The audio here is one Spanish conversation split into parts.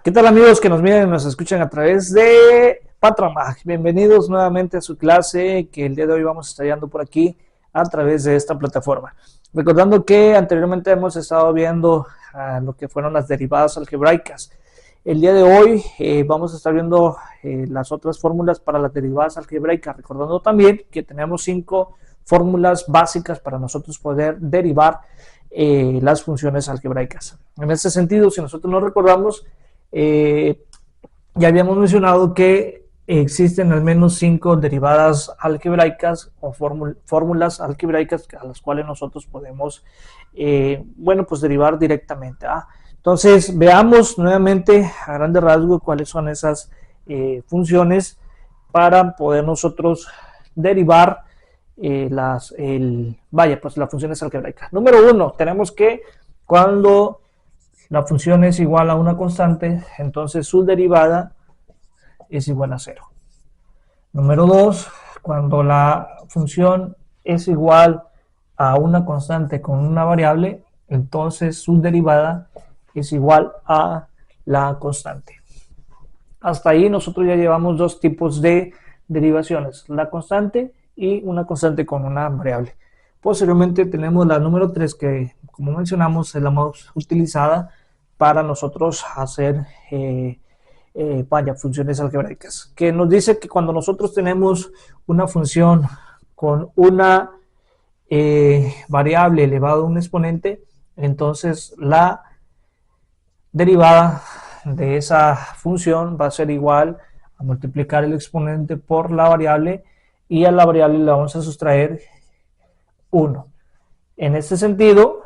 ¿Qué tal amigos que nos miran y nos escuchan a través de Patramag? Bienvenidos nuevamente a su clase que el día de hoy vamos a estar dando por aquí a través de esta plataforma. Recordando que anteriormente hemos estado viendo lo que fueron las derivadas algebraicas. El día de hoy vamos a estar viendo las otras fórmulas para las derivadas algebraicas. Recordando también que tenemos 5 fórmulas básicas para nosotros poder derivar las funciones algebraicas. En este sentido, si nosotros nos recordamos, ya habíamos mencionado que existen al menos 5 derivadas algebraicas o fórmulas algebraicas a las cuales nosotros podemos, pues derivar directamente. Entonces, veamos nuevamente a grandes rasgos cuáles son esas funciones para poder nosotros derivar las funciones algebraicas. Número 1, tenemos que cuando la función es igual a una constante, entonces su derivada es igual a 0. Número 2, cuando la función es igual a una constante con una variable, entonces su derivada es igual a la constante. Hasta ahí nosotros ya llevamos 2 tipos de derivaciones, la constante y una constante con una variable. Posteriormente tenemos la número 3 que, como mencionamos, es la más utilizada para nosotros hacer funciones algebraicas, que nos dice que cuando nosotros tenemos una función con una variable elevada a un exponente, entonces la derivada de esa función va a ser igual a multiplicar el exponente por la variable y a la variable le vamos a sustraer 1. En este sentido,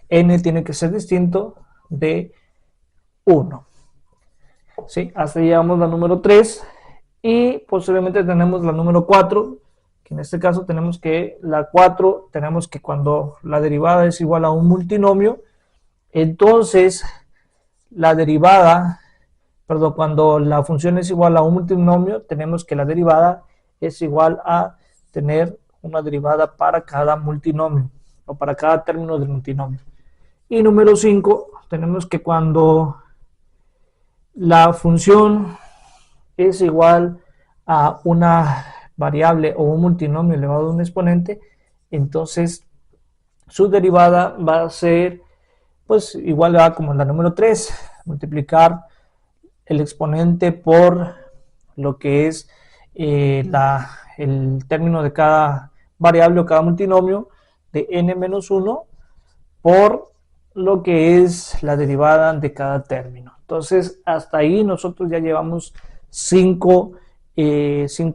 n tiene que ser distinto de 1. ¿Sí? Hasta ahí llegamos la número 3 y posteriormente tenemos la número 4, que en este caso tenemos que la 4, tenemos que cuando la derivada es igual a un multinomio, entonces la derivada, cuando la función es igual a un multinomio, tenemos que la derivada es igual a tener una derivada para cada multinomio o para cada término del multinomio. Y número 5, tenemos que cuando la función es igual a una variable o un multinomio elevado a un exponente, entonces su derivada va a ser pues igual a como la número 3, multiplicar el exponente por lo que es el término de cada variable o cada multinomio de n-1 por lo que es la derivada de cada término. Entonces, hasta ahí nosotros ya llevamos 5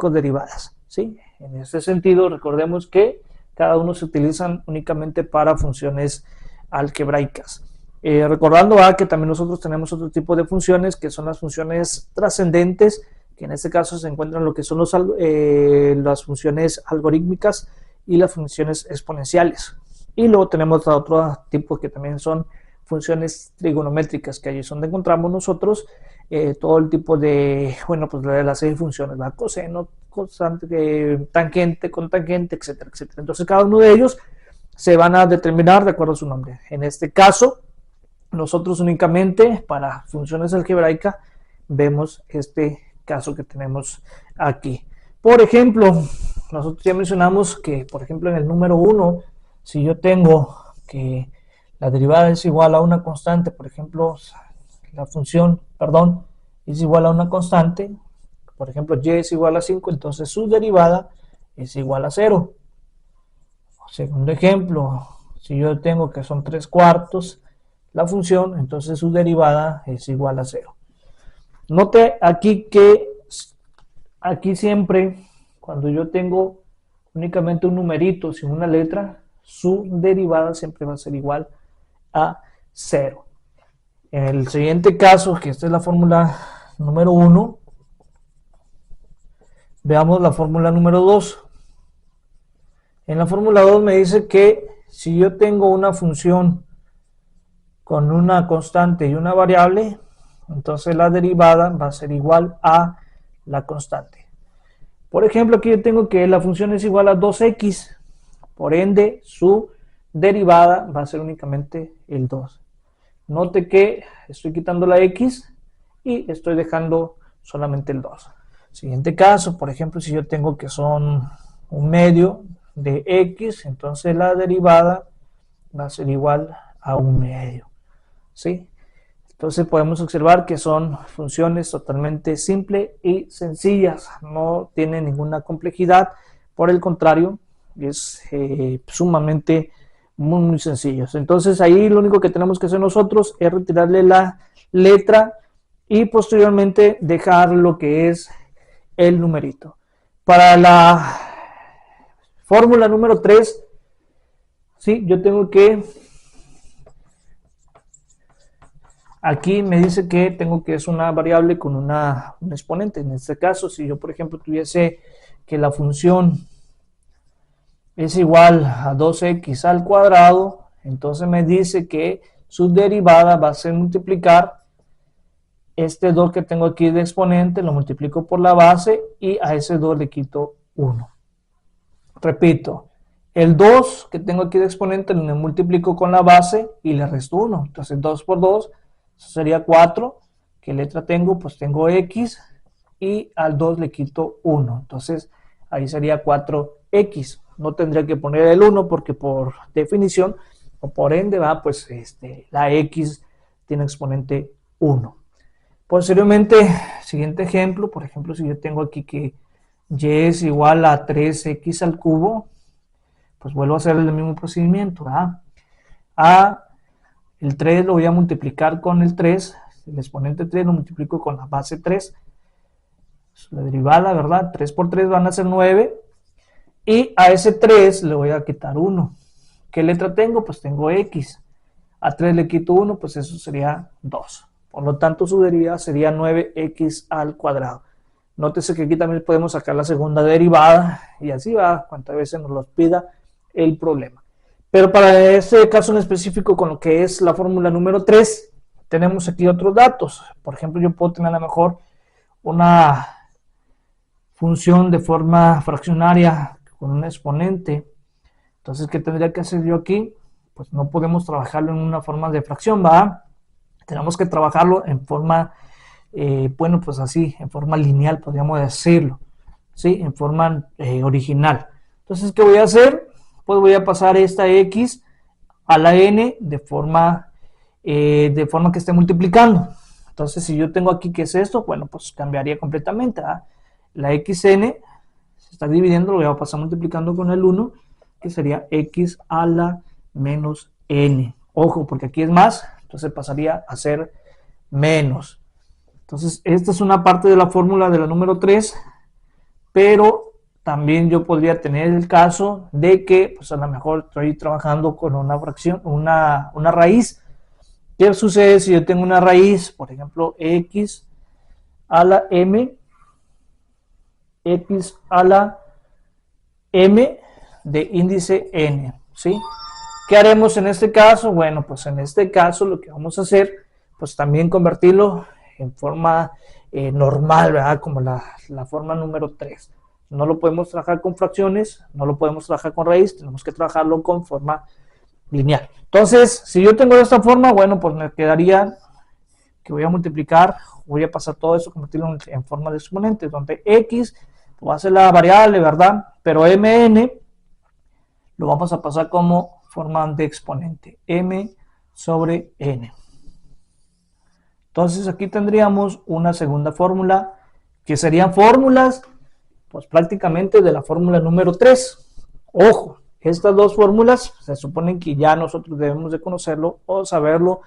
derivadas, ¿sí? En ese sentido, recordemos que cada uno se utilizan únicamente para funciones algebraicas. Recordando que también nosotros tenemos otro tipo de funciones que son las funciones trascendentes, que en este caso se encuentran lo que son las funciones algorítmicas y las funciones exponenciales. Y luego tenemos otro tipo que también son funciones trigonométricas, que allí es donde encontramos nosotros todo el tipo de, de las 6 funciones, la coseno, constante, tangente, cotangente, etcétera, etcétera. Entonces cada uno de ellos se van a determinar de acuerdo a su nombre. En este caso, nosotros únicamente para funciones algebraicas vemos este caso que tenemos aquí. Por ejemplo, nosotros ya mencionamos que, por ejemplo, en el número 1, si yo tengo que la derivada es igual a una constante, por ejemplo, la función, es igual a una constante, por ejemplo, y es igual a 5, entonces su derivada es igual a 0. Segundo ejemplo, si yo tengo que son 3/4 la función, entonces su derivada es igual a 0. Note aquí que aquí siempre, cuando yo tengo únicamente un numerito sin una letra, su derivada siempre va a ser igual a 0. En el siguiente caso, que esta es la fórmula número 1, veamos la fórmula número 2. En la fórmula 2 me dice que si yo tengo una función con una constante y una variable, entonces la derivada va a ser igual a la constante. Por ejemplo, aquí yo tengo que la función es igual a 2x, por ende su derivada va a ser únicamente el 2. Note que estoy quitando la x y estoy dejando solamente el 2. Siguiente caso, por ejemplo, si yo tengo que son un medio de x, entonces la derivada va a ser igual a un medio, ¿sí? Entonces podemos observar que son funciones totalmente simples y sencillas, no tienen ninguna complejidad, por el contrario, es sumamente muy sencillos. Entonces ahí lo único que tenemos que hacer nosotros es retirarle la letra y posteriormente dejar lo que es el numerito. Para la fórmula número 3, ¿sí? Yo tengo que... Aquí me dice que tengo que es una variable con un exponente. En este caso, si yo, por ejemplo, tuviese que la función es igual a 2x al cuadrado, entonces me dice que su derivada va a ser multiplicar este 2 que tengo aquí de exponente, lo multiplico por la base y a ese 2 le quito 1. Repito, el 2 que tengo aquí de exponente lo multiplico con la base y le resto 1. Entonces 2 por 2 sería 4. ¿Qué letra tengo? Pues tengo x y al 2 le quito 1. Entonces ahí sería 4x. No tendría que poner el 1 porque por definición o por ende va, pues la x tiene exponente 1. Posteriormente, siguiente ejemplo, por ejemplo, si yo tengo aquí que y es igual a 3x al cubo, pues vuelvo a hacer el mismo procedimiento. El 3 lo voy a multiplicar con el 3, el exponente 3 lo multiplico con la base 3, la derivada, ¿verdad? 3 por 3 van a ser 9, y a ese 3 le voy a quitar 1. ¿Qué letra tengo? Pues tengo x. A 3 le quito 1, pues eso sería 2. Por lo tanto, su derivada sería 9x al cuadrado. Nótese que aquí también podemos sacar la segunda derivada y así va, cuantas veces nos lo pida el problema. Pero para este caso en específico, con lo que es la fórmula número 3, tenemos aquí otros datos. Por ejemplo, yo puedo tener a lo mejor una función de forma fraccionaria con un exponente. Entonces, ¿qué tendría que hacer yo aquí? Pues no podemos trabajarlo en una forma de fracción, ¿va? Tenemos que trabajarlo en forma, bueno, pues así, en forma lineal, podríamos decirlo, ¿sí? En forma original. Entonces, ¿qué voy a hacer? Pues voy a pasar esta x a la n de forma que esté multiplicando. Entonces, si yo tengo aquí, ¿qué es esto? Bueno, pues cambiaría completamente. La xn se está dividiendo, lo voy a pasar multiplicando con el 1, que sería x a la menos n. Ojo, porque aquí es más, entonces pasaría a ser menos. Entonces, esta es una parte de la fórmula de la número 3, pero también yo podría tener el caso de que, pues a lo mejor estoy trabajando con una fracción, una raíz. ¿Qué sucede si yo tengo una raíz? Por ejemplo, x a la m, x a la m de índice n, ¿sí? ¿Qué haremos en este caso? Bueno, pues en este caso lo que vamos a hacer, pues también convertirlo en forma normal, ¿verdad? Como la forma número 3. No lo podemos trabajar con fracciones, no lo podemos trabajar con raíz, tenemos que trabajarlo con forma lineal. Entonces, si yo tengo de esta forma, bueno, pues me quedaría que voy a multiplicar, voy a pasar todo eso, convertirlo en forma de exponente, donde x va a ser la variable, ¿verdad? Pero mn lo vamos a pasar como forma de exponente, m sobre n. Entonces aquí tendríamos una segunda fórmula, que serían fórmulas, pues prácticamente de la fórmula número 3. Ojo, estas dos fórmulas se suponen que ya nosotros debemos de conocerlo o saberlo,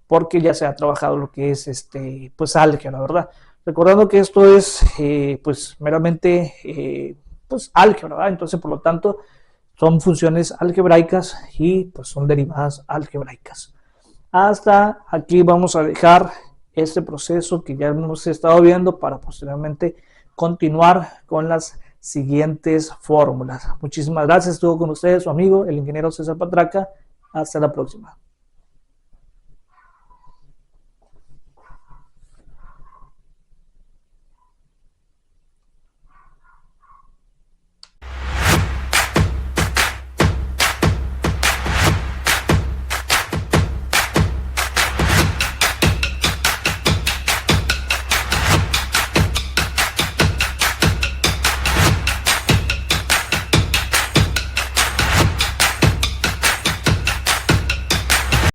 porque ya se ha trabajado lo que es pues álgebra, ¿verdad? Recordando que esto es pues meramente pues álgebra, ¿verdad? Entonces, por lo tanto, son funciones algebraicas y pues son derivadas algebraicas. Hasta aquí vamos a dejar este proceso que ya hemos estado viendo para posteriormente continuar con las siguientes fórmulas. Muchísimas gracias. Estuvo con ustedes su amigo, el ingeniero César Patraca. Hasta la próxima.